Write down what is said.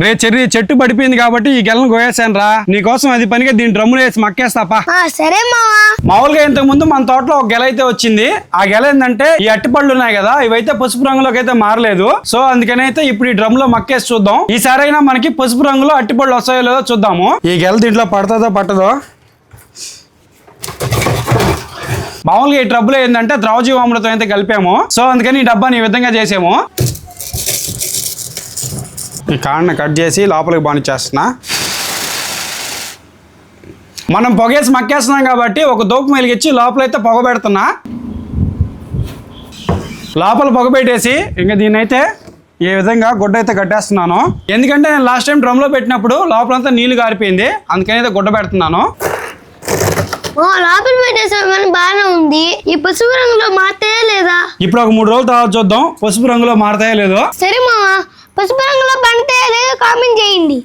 రే cherry, చెట్టు పడిపోయింది కాబట్టి ఈ గెలను కోయేసాను రా. నీకోసం అది పనిగా దీని డ్రమ్ములు వేసి మక్కేస్తాపా. సరే మావా. మామూలుగా ఇంతకు ముందు మన తోటలో ఒక గెల అయితే వచ్చింది. ఆ గెల ఏంటంటే ఈ అట్టిపళ్ళు ఉన్నాయి కదా, ఇవైతే పసుపు రంగులోకి అయితే మారలేదు. సో అందుకని అయితే ఇప్పుడు ఈ డ్రమ్ లో మక్కేసి చూద్దాం. ఈసారైనా మనకి పసుపు రంగులో అట్టిపళ్ళు వస్తాయో లేదో చూద్దాము. ఈ గెల దీంట్లో పడుతుందో పట్టదో. మామూలుగా ఈ ట్రబ్బులో ఏంటంటే ద్రవజీవామృతం అయితే కలిపాము. సో అందుకని ఈ డబ్బాని ఈ విధంగా చేసాము. ఈ కాడని కట్ చేసి లోపలికి బానిచ్చేస్తున్నా. మనం పొగేసి మక్కేస్తున్నాం కాబట్టి ఒక దూపం వెలిగించి లోపలైతే పొగ పెడుతున్నా. లోపల పొగ పెట్టేసి ఇంకా దీన్ని అయితే ఈ విధంగా గుడ్డ అయితే కట్టేస్తున్నాను. ఎందుకంటే నేను లాస్ట్ టైం డ్రమ్లో పెట్టినప్పుడు లోపలంతా నీళ్లు గారిపోయింది, అందుకని అయితే గుడ్డ పెడుతున్నాను. లోపల పెట్టేసామని బాగానే ఉంది. ఈ పసుపు రంగులో మారుతాయా లేదా? ఇప్పుడు ఒక 3 రోజుల తర్వాత చూద్దాం పసుపు రంగులో మారతాయో లేదో. సరే మావా, పసుపు రంగులో పండుతాయా లేదో కామెంట్ చేయండి.